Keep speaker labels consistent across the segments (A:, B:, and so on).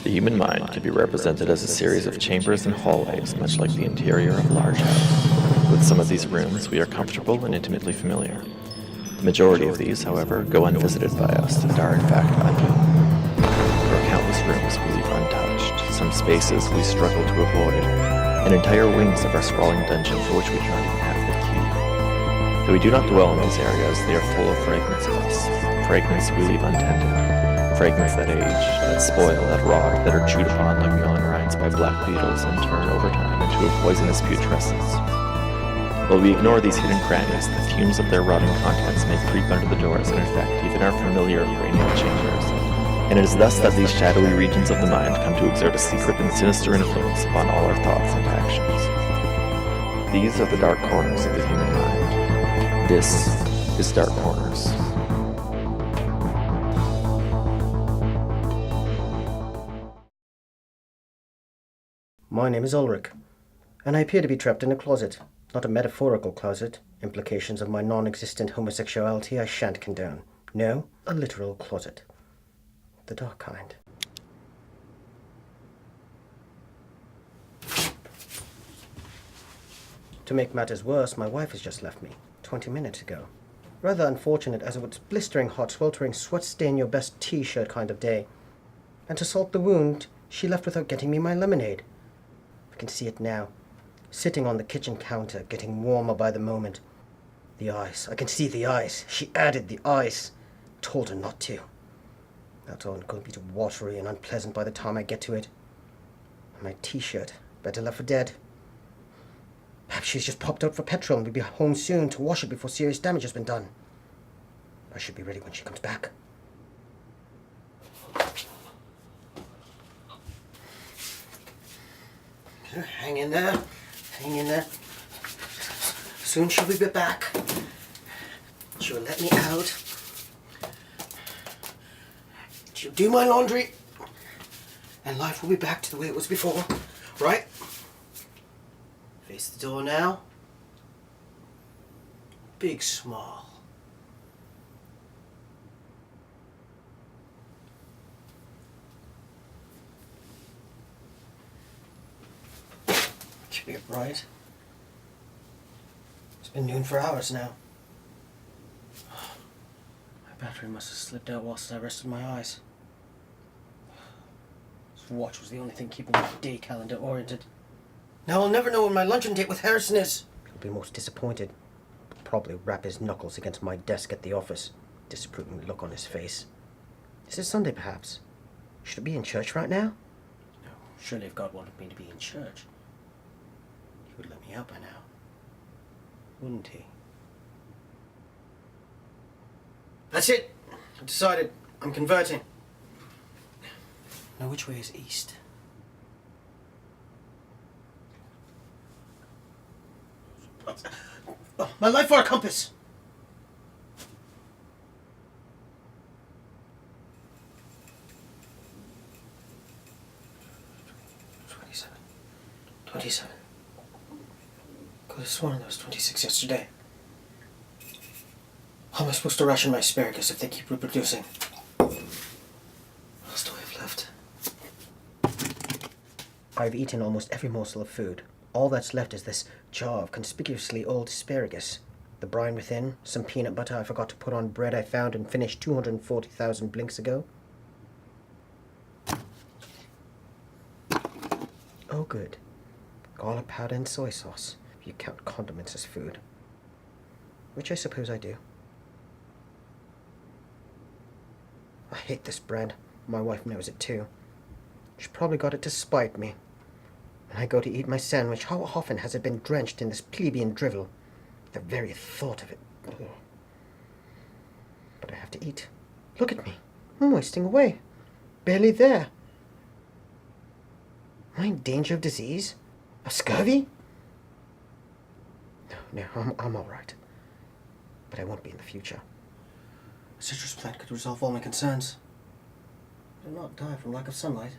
A: The human mind can be represented as a series of chambers and hallways, much like the interior of a large house. With some of these rooms, we are comfortable and intimately familiar. The majority of these, however, go unvisited by us and are in fact unknown. There are countless rooms we leave untouched, some spaces we struggle to avoid, and entire wings of our sprawling dungeon for which we do not even have the key. Though we do not dwell in these areas, they are full of fragments of us, fragments we leave untended. Fragments that age, that spoil, that rot, that are chewed upon like melon rinds by black beetles and turn over time into a poisonous putrescence. While we ignore these hidden crannies, the fumes of their rotting contents may creep under the doors and infect even our familiar cranial chambers. And it is thus that these shadowy regions of the mind come to exert a secret and sinister influence upon all our thoughts and actions. These are the dark corners of the human mind. This is Dark Corners.
B: My name is Ulrich, and I appear to be trapped in a closet. Not a metaphorical closet. Implications of my non-existent homosexuality I shan't condone. No, a literal closet. The dark kind. To make matters worse, my wife has just left me, 20 minutes ago. Rather unfortunate, as it was blistering hot, sweltering, sweat-stain-your-best t-shirt kind of day. And to salt the wound, she left without getting me my lemonade. I can see it now, sitting on the kitchen counter, getting warmer by the moment. The ice, I can see the ice. She added the ice. Told her not to. That's all going to be too watery and unpleasant by the time I get to it. And my t-shirt, better left for dead. Perhaps she's just popped out for petrol and will be home soon to wash it before serious damage has been done. I should be ready when she comes back. Hang in there. Hang in there. Soon she'll be back. She'll let me out. She'll do my laundry. And life will be back to the way it was before. Right? Face the door now. Big smile. Should be upright. It's been noon for hours now. My battery must have slipped out whilst I rested my eyes. This watch was the only thing keeping my day calendar oriented. Now I'll never know when my luncheon date with Harrison is. He'll be most disappointed. He'll probably rap his knuckles against my desk at the office. Disapproving look on his face. Is it Sunday, perhaps? Should I be in church right now? No, surely if God wanted me to be in church, he would let me out by now. Wouldn't he? That's it! I've decided. I'm converting. Now which way is east? Oh, my life for a compass! 27. Could have sworn there was 26 yesterday. How am I supposed to ration my asparagus if they keep reproducing? What else do I have left? I've eaten almost every morsel of food. All that's left is this jar of conspicuously old asparagus. The brine within, some peanut butter I forgot to put on bread I found and finished 240,000 blinks ago. Oh good. Garlic powder and soy sauce, if you count condiments as food. Which I suppose I do. I hate this bread. My wife knows it too. She probably got it to spite me. When I go to eat my sandwich, how often has it been drenched in this plebeian drivel? The very thought of it. Ugh. But I have to eat. Look at me. I'm wasting away. Barely there. Am I in danger of disease? Of scurvy? No, I'm all right. But I won't be in the future. A citrus plant could resolve all my concerns. I'll not die from lack of sunlight.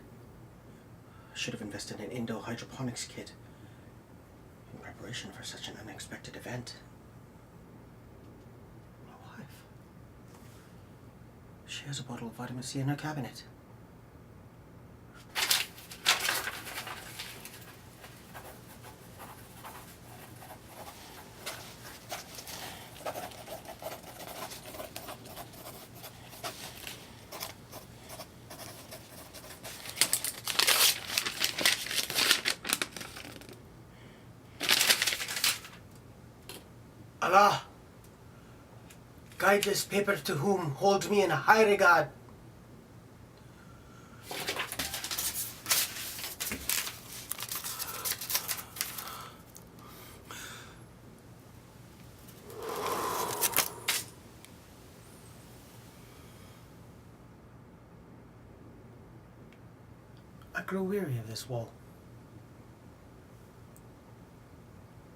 B: I should have invested in an indoor hydroponics kit in preparation for such an unexpected event. My wife. She has a bottle of vitamin C in her cabinet. Allah, guide this paper to whom holds me in high regard. I grow weary of this wall.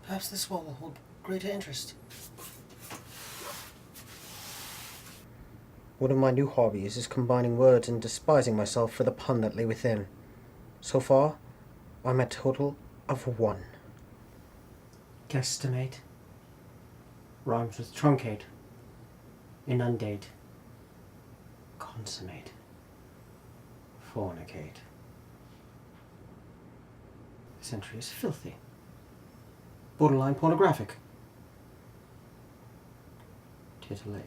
B: Perhaps this wall will hold greater interest. One of my new hobbies is combining words and despising myself for the pun that lay within. So far, I'm at a total of 1. Guesstimate rhymes with truncate, inundate, consummate, fornicate. This entry is filthy, borderline pornographic, titillate.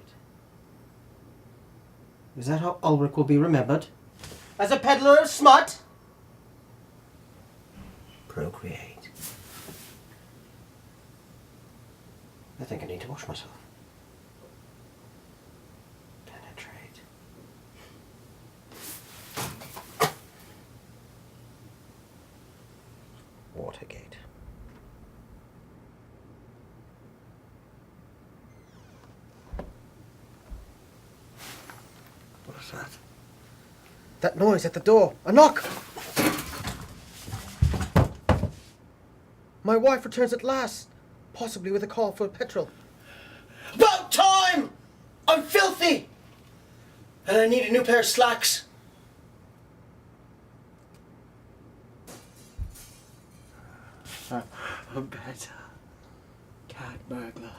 B: Is that how Ulrich will be remembered? As a peddler of smut? Procreate. I think I need to wash myself. Penetrate. Watergate. What is that? That noise at the door. A knock! My wife returns at last, possibly with a call for petrol. About time! I'm filthy! And I need a new pair of slacks. A better cat burglar.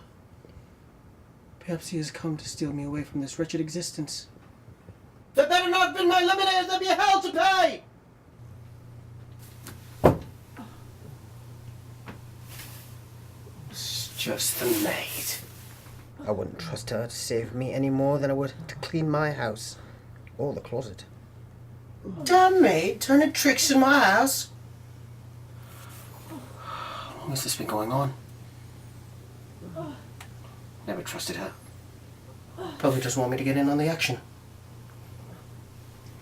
B: Perhaps he has come to steal me away from this wretched existence. There better not have been my lemonade, there'll be hell to pay! It's just the maid. I wouldn't trust her to save me any more than I would to clean my house. Or the closet. Damn maid, turning tricks in my house. How long has this been going on? Never trusted her. Probably just want me to get in on the action.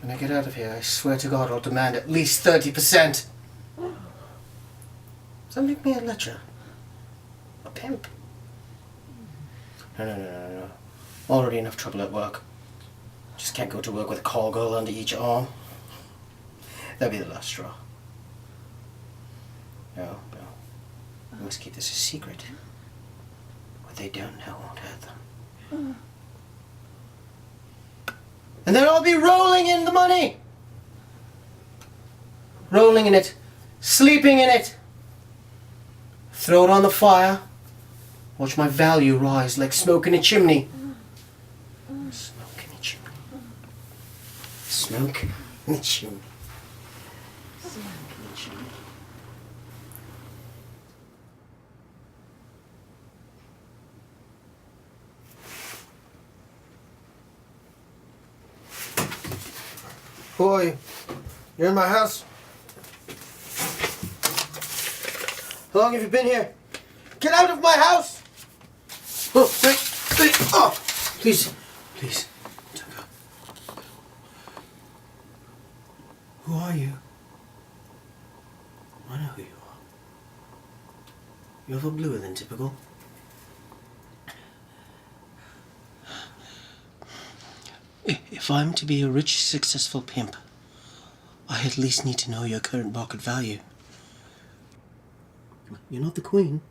B: When I get out of here, I swear to God I'll demand at least 30%. Does that make me a lecher? A pimp? No. Already enough trouble at work. Just can't go to work with a call girl under each arm. That'll be the last straw. No. We must keep this a secret. What they don't know won't hurt them. And then I'll be rolling in the money! Rolling in it. Sleeping in it. Throw it on the fire. Watch my value rise like smoke in a chimney. Smoke in a chimney. Smoke in a chimney. Smoke in a chimney. Who are you? You're in my house? How long have you been here? Get out of my house! Oh, wait. Oh, please. Don't go. Who are you? I know who you are. You're a little bluer than typical. If I'm to be a rich, successful pimp, I at least need to know your current market value. You're not the queen.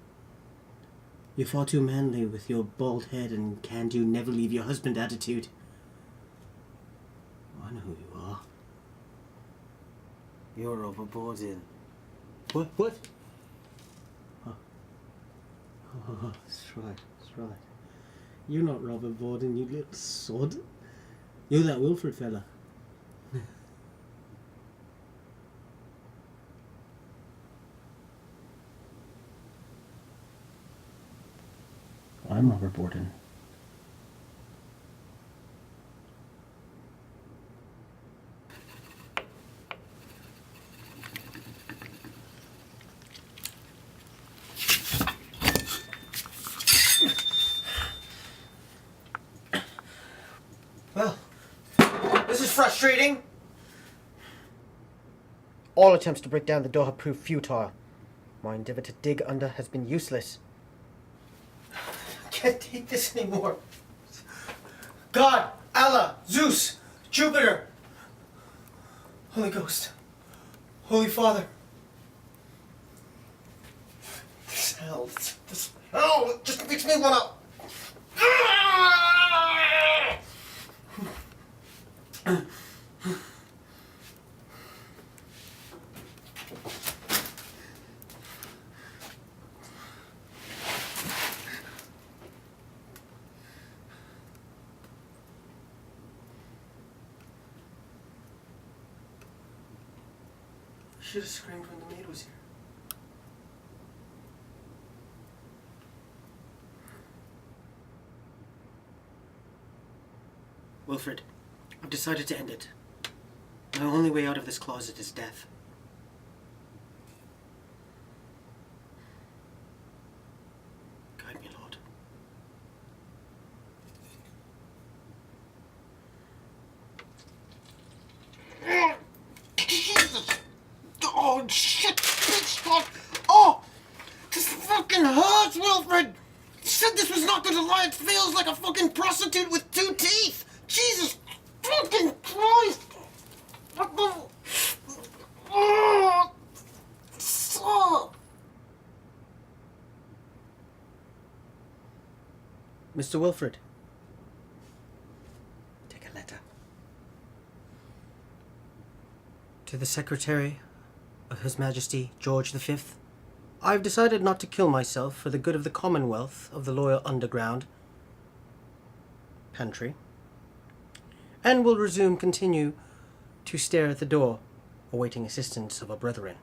B: You're far too manly with your bald head and can-do, never-leave your husband attitude. I know who you are. You're overboarding. What? Oh, that's right. You're not Robert Borden, you little sod. You're that Wilfred fella. I'm Robert Borden. frustrating! All attempts to break down the door have proved futile. My endeavor to dig under has been useless. I can't take this anymore. God, Allah, Zeus, Jupiter, Holy Ghost, Holy Father. This hell just makes me wanna... I should have screamed when the maid was here. Wilfred, I've decided to end it. My only way out of this closet is death. Guide me, Lord. Jesus! Oh, shit! Bitch! Fuck! Oh! This fucking hurts, Wilfred! You said this was not gonna lie. It feels like a fucking prostitute with 2 teeth! Jesus fucking Christ! Oh! So... Mr. Wilfred, take a letter. To the Secretary of His Majesty George V. I've decided not to kill myself for the good of the Commonwealth of the Loyal Underground Pantry, and will continue to stare at the door, awaiting assistance of our brethren.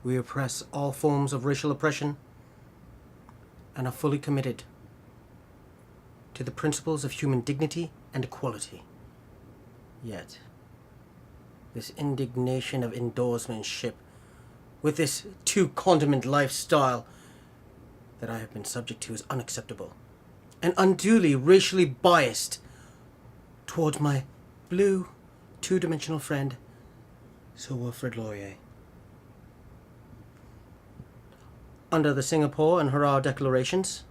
B: We oppress all forms of racial oppression and are fully committed to the principles of human dignity and equality. Yet, this indignation of endorsementship with this two-condiment lifestyle that I have been subject to is unacceptable and unduly racially biased towards my blue, two-dimensional friend, Sir Wilfrid Laurier. Under the Singapore and Harare declarations,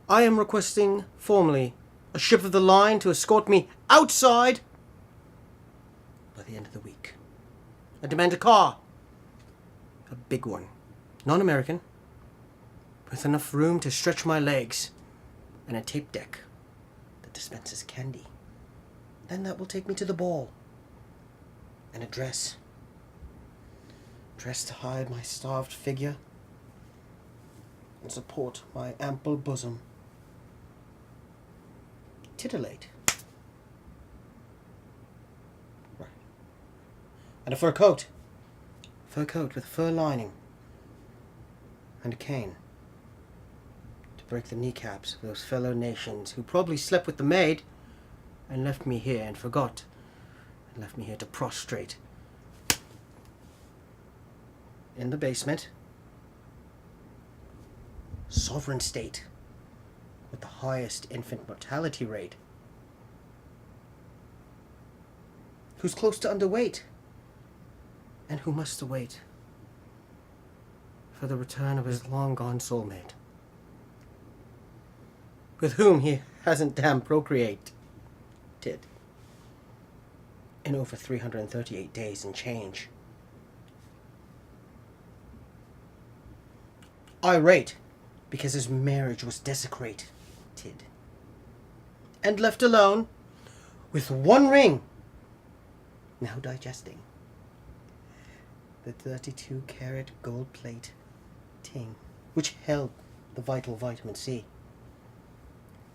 B: I am requesting formally a ship of the line to escort me outside by the end of the week. I demand a car, a big one, non-American, with enough room to stretch my legs, and a tape deck that dispenses candy. Then that will take me to the ball. And a dress. Dress to hide my starved figure and support my ample bosom. Titillate. Right. And a fur coat. Fur coat with fur lining. And a cane. To break the kneecaps of those fellow nations who probably slept with the maid and left me here and forgot. And left me here to prostrate. In the basement. Sovereign state. With the highest infant mortality rate. Who's close to underweight. And who must await for the return of his long-gone soulmate, with whom he hasn't damn procreated in over 338 days and change. Irate because his marriage was desecrated and left alone with one ring, now digesting the 32-carat gold plate ting, which held the vital vitamin C.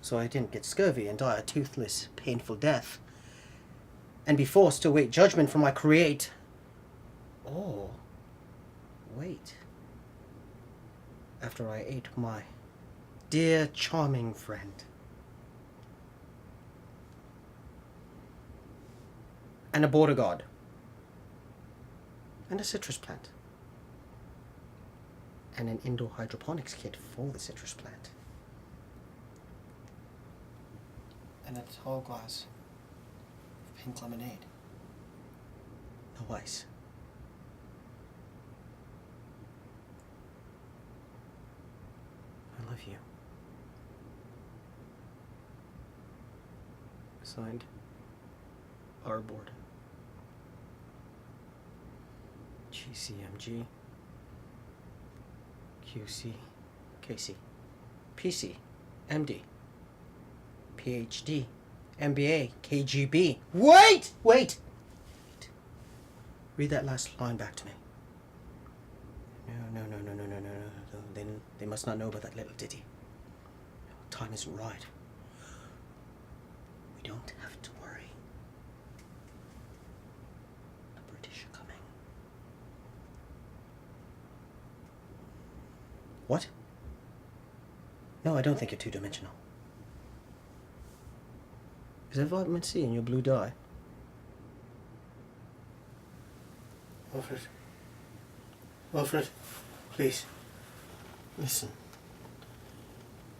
B: So I didn't get scurvy and die a toothless, painful death, and be forced to await judgment from my create. Or wait, after I ate my dear, charming friend. And a border guard. And a citrus plant. And an indoor hydroponics kit for the citrus plant. And a tall glass of pink lemonade. No ice. I love you. Signed, R board. GCMG. QC. KC. PC. MD. PhD. MBA. KGB. Wait! Read that last line back to me. No. They must not know about that little ditty. Time isn't right. We don't have to worry. The British are coming. What? No, I don't think you're two-dimensional. Is that vitamin C in your blue dye? Wilfred, please, listen.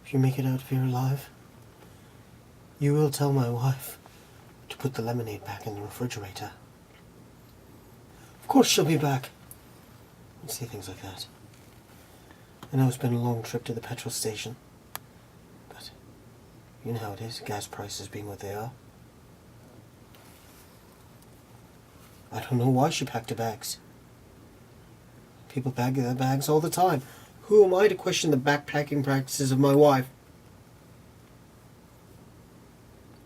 B: If you make it out of here alive, you will tell my wife to put the lemonade back in the refrigerator. Of course she'll be back. You say things like that. I know it's been a long trip to the petrol station, but you know how it is, gas prices being what they are. I don't know why she packed her bags. People pack their bags all the time. Who am I to question the backpacking practices of my wife?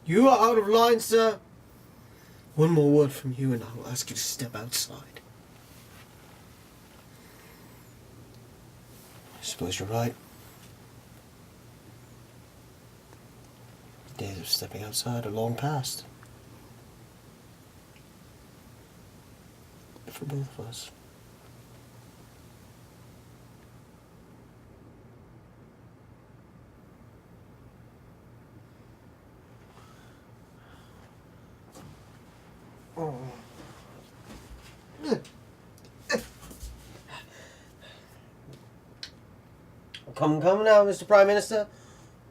B: You are out of line, sir. One more word from you and I will ask you to step outside. I suppose you're right. The days of stepping outside are long past. For both of us. Oh. Come now, Mr. Prime Minister.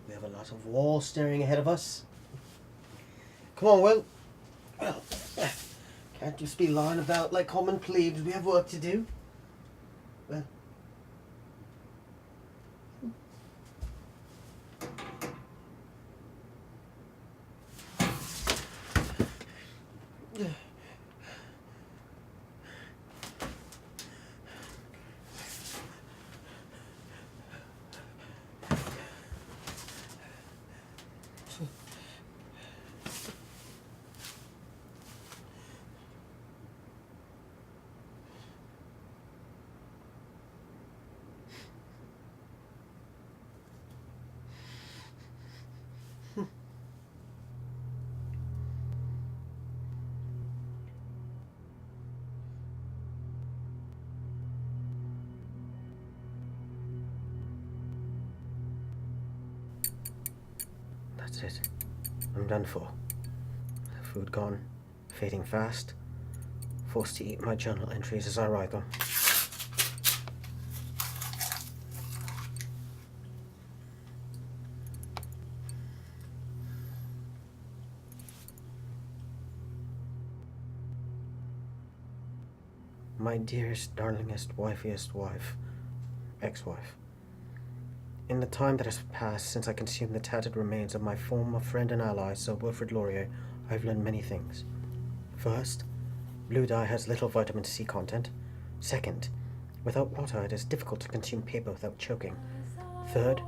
B: We have a lot of wall staring ahead of us. Come on, Will. Well, can't just be lying about like common plebes. We have work to do. Well. That's it. I'm done for. The food gone, fading fast, forced to eat my journal entries as I write them. My dearest, darlingest, wifiest wife, ex-wife. In the time that has passed since I consumed the tattered remains of my former friend and ally, Sir Wilfrid Laurier, I've learned many things. First, blue dye has little vitamin C content. Second, without water it is difficult to consume paper without choking. Third,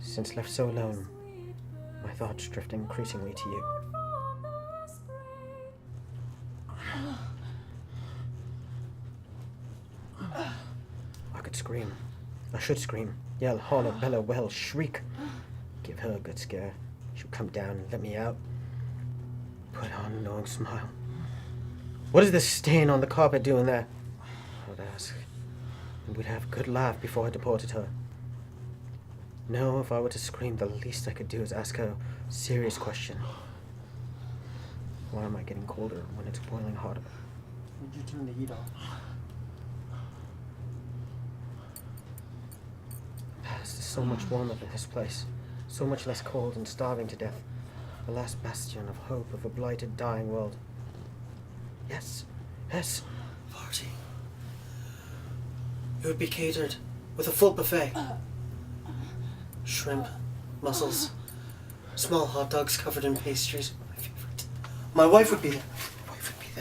B: since left so alone, my thoughts drift increasingly to you. I could scream. I should scream. Yell, holler, bellow, wail, shriek. Give her a good scare. She'll come down and let me out. Put on a knowing smile. What is this stain on the carpet doing there? I would ask. And we'd have a good laugh before I deported her. No, if I were to scream, the least I could do is ask her a serious question. Why am I getting colder when it's boiling hotter? Would you turn the heat off? past is so much warmer than this place. So much less cold and starving to death. The last bastion of hope of a blighted, dying world. Yes, yes. Party. It would be catered with a full buffet. Shrimp, mussels, small hot dogs covered in pastries. My favorite. My wife would be there. My wife would be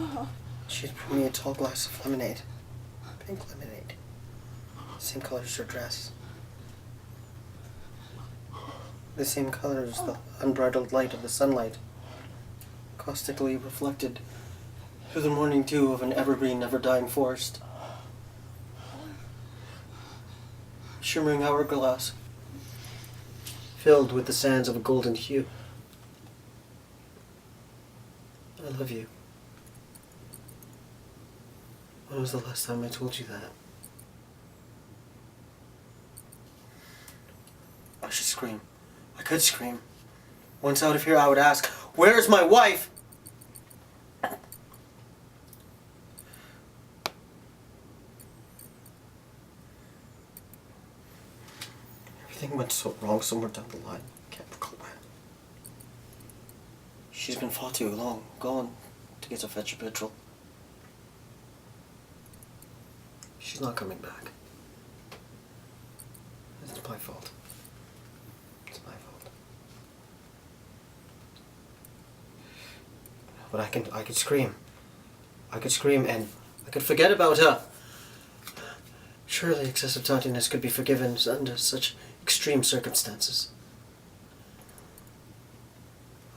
B: there. She'd pour me a tall glass of lemonade. Pink lemonade. Same color as her dress. The same color as the unbridled light of the sunlight, caustically reflected through the morning dew of an evergreen, never-dying forest. Shimmering hourglass, filled with the sands of a golden hue. I love you. When was the last time I told you that? I should scream. I could scream. Once out of here, I would ask, "Where's my wife?" Everything went so wrong somewhere down the line. Can't recall when. She's been far too long gone to get to fetch a petrol. She's not coming back. It's my fault. It's my fault. But I could scream. I could scream and I could forget about her. Surely excessive tardiness could be forgiven under such extreme circumstances.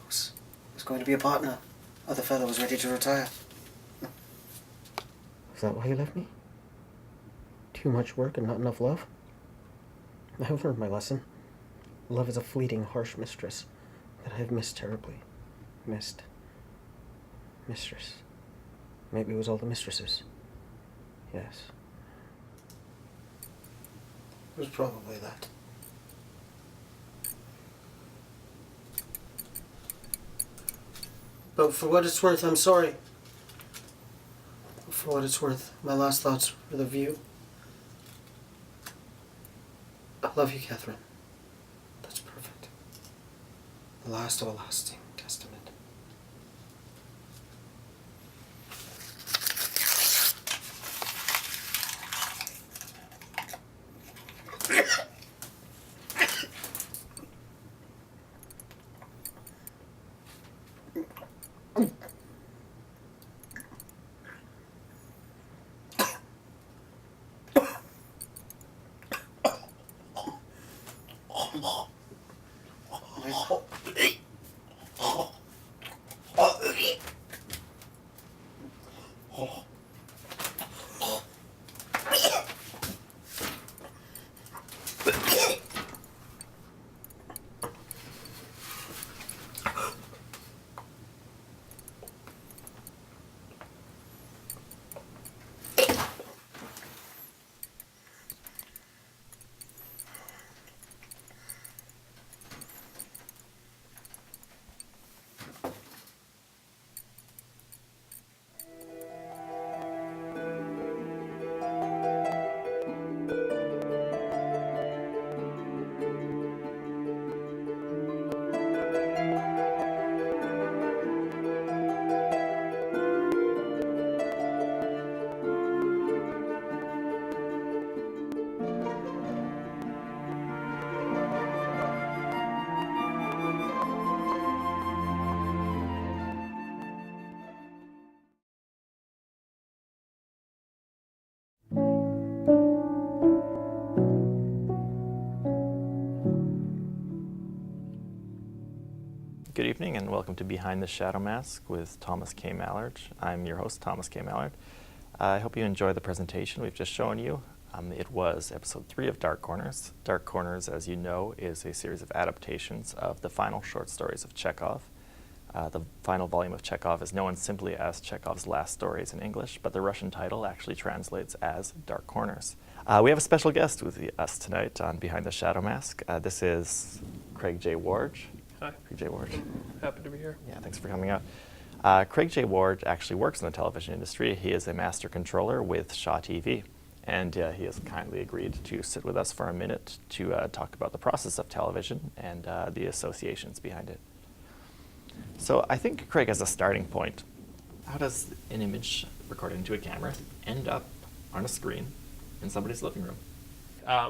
B: I was going to be a partner. Other fellow was ready to retire. Is that why you left me? Too much work and not enough love? I've learned my lesson. Love is a fleeting, harsh mistress that I have missed terribly. Missed. Mistress. Maybe it was all the mistresses. Yes. It was probably that. But for what it's worth, I'm sorry. For what it's worth, my last thoughts were the view. I love you, Catherine. That's perfect. The last of a lasting testament.
A: Good evening and welcome to Behind the Shadow Mask with Thomas K. Mallard. I'm your host, Thomas K. Mallard. I hope you enjoy the presentation we've just shown you. It was episode 3 of Dark Corners. Dark Corners, as you know, is a series of adaptations of the final short stories of Chekhov. The final volume of Chekhov is known simply as Chekhov's Last Stories in English, but the Russian title actually translates as Dark Corners. We have a special guest with us tonight on Behind the Shadow Mask. This is Craig J. Ward.
C: Hi.
A: Craig J. Ward.
C: Happy to be here.
A: Yeah, thanks for coming out. Craig J. Ward actually works in the television industry. He is a master controller with Shaw TV. And he has kindly agreed to sit with us for a minute to talk about the process of television and the associations behind it. So I think, Craig, as a starting point, how does an image recorded into a camera end up on a screen in somebody's living room?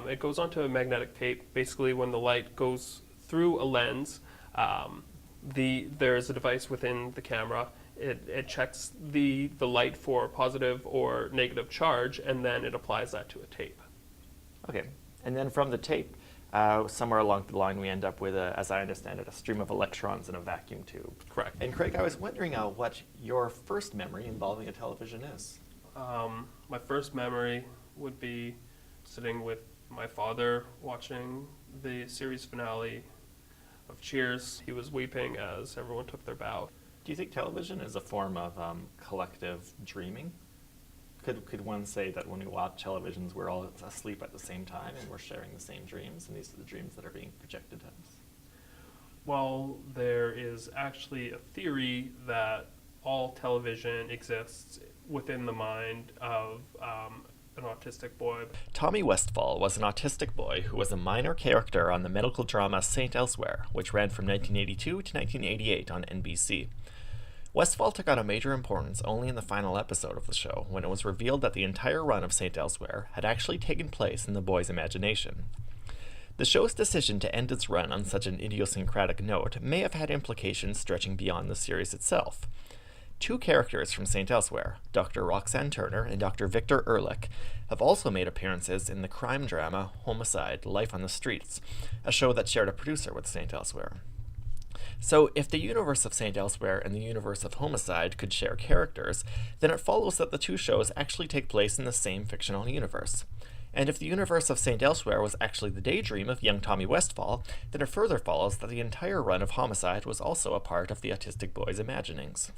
C: It goes onto a magnetic tape. Basically, when the light goes through a lens, there's a device within the camera. It checks the light for positive or negative charge, and then it applies that to a tape.
A: Okay, and then from the tape, somewhere along the line, we end up with, as I understand it, a stream of electrons in a vacuum tube.
C: Correct.
A: And Craig, I was wondering what your first memory involving a television is.
C: My first memory would be sitting with my father watching the series finale of Cheers. He was weeping as everyone took their bow.
A: Do you think television is a form of collective dreaming? Could one say that when we watch televisions, we're all asleep at the same time and we're sharing the same dreams, and these are the dreams that are being projected to us?
C: Well, there is actually a theory that all television exists within the mind of an autistic boy.
A: Tommy Westphal was an autistic boy who was a minor character on the medical drama St. Elsewhere, which ran from 1982 to 1988 on NBC. Westphal took on a major importance only in the final episode of the show, when it was revealed that the entire run of St. Elsewhere had actually taken place in the boy's imagination. The show's decision to end its run on such an idiosyncratic note may have had implications stretching beyond the series itself. Two characters from St. Elsewhere, Dr. Roxanne Turner and Dr. Victor Ulrich, have also made appearances in the crime drama Homicide: Life on the Streets, a show that shared a producer with St. Elsewhere. So, if the universe of St. Elsewhere and the universe of Homicide could share characters, then it follows that the two shows actually take place in the same fictional universe. And if the universe of St. Elsewhere was actually the daydream of young Tommy Westphal, then it further follows that the entire run of Homicide was also a part of the autistic boy's imaginings.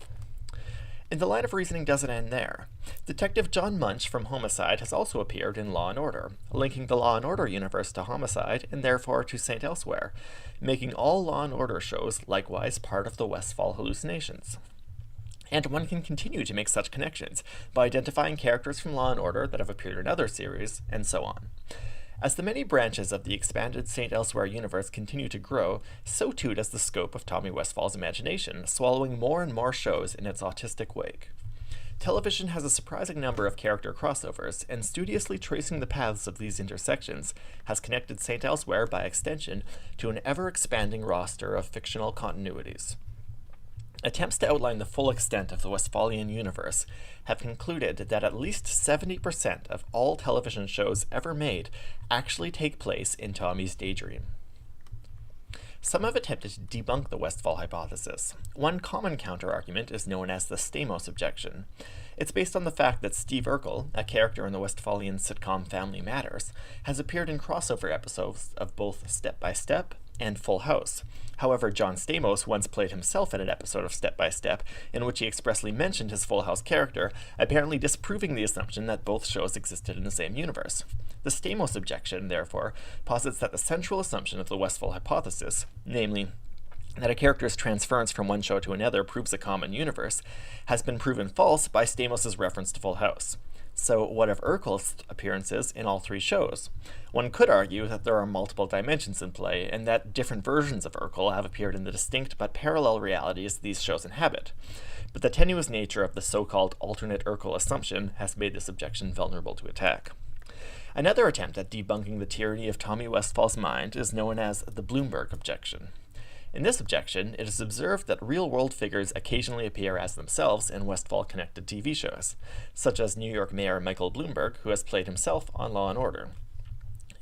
A: And the line of reasoning doesn't end there. Detective John Munch from Homicide has also appeared in Law & Order, linking the Law & Order universe to Homicide and therefore to St. Elsewhere, making all Law & Order shows likewise part of the Westphal hallucinations. And one can continue to make such connections by identifying characters from Law & Order that have appeared in other series, and so on. As the many branches of the expanded St. Elsewhere universe continue to grow, so too does the scope of Tommy Westphal's imagination, swallowing more and more shows in its autistic wake. Television has a surprising number of character crossovers, and studiously tracing the paths of these intersections has connected St. Elsewhere, by extension, to an ever-expanding roster of fictional continuities. Attempts to outline the full extent of the Westphalian universe have concluded that at least 70% of all television shows ever made actually take place in Tommy's daydream. Some have attempted to debunk the Westphal hypothesis. One common counterargument is known as the Stamos objection. It's based on the fact that Steve Urkel, a character in the Westphalian sitcom Family Matters, has appeared in crossover episodes of both Step by Step and Full House. However, John Stamos once played himself in an episode of Step by Step, in which he expressly mentioned his Full House character, apparently disproving the assumption that both shows existed in the same universe. The Stamos objection, therefore, posits that the central assumption of the Westphal hypothesis, namely that a character's transference from one show to another proves a common universe, has been proven false by Stamos' reference to Full House. So what of Urkel's appearances in all three shows? One could argue that there are multiple dimensions in play, and that different versions of Urkel have appeared in the distinct but parallel realities these shows inhabit. But the tenuous nature of the so-called alternate Urkel assumption has made this objection vulnerable to attack. Another attempt at debunking the tyranny of Tommy Westphal's mind is known as the Bloomberg objection. In this objection, it is observed that real-world figures occasionally appear as themselves in Westphal-connected TV shows, such as New York Mayor Michael Bloomberg, who has played himself on Law & Order.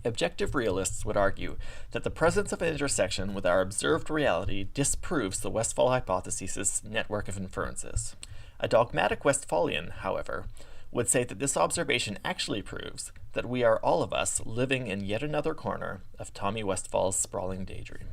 A: Objective realists would argue that the presence of an intersection with our observed reality disproves the Westphal hypothesis' network of inferences. A dogmatic Westphalian, however, would say that this observation actually proves that we are all of us living in yet another corner of Tommy Westphal's sprawling daydream.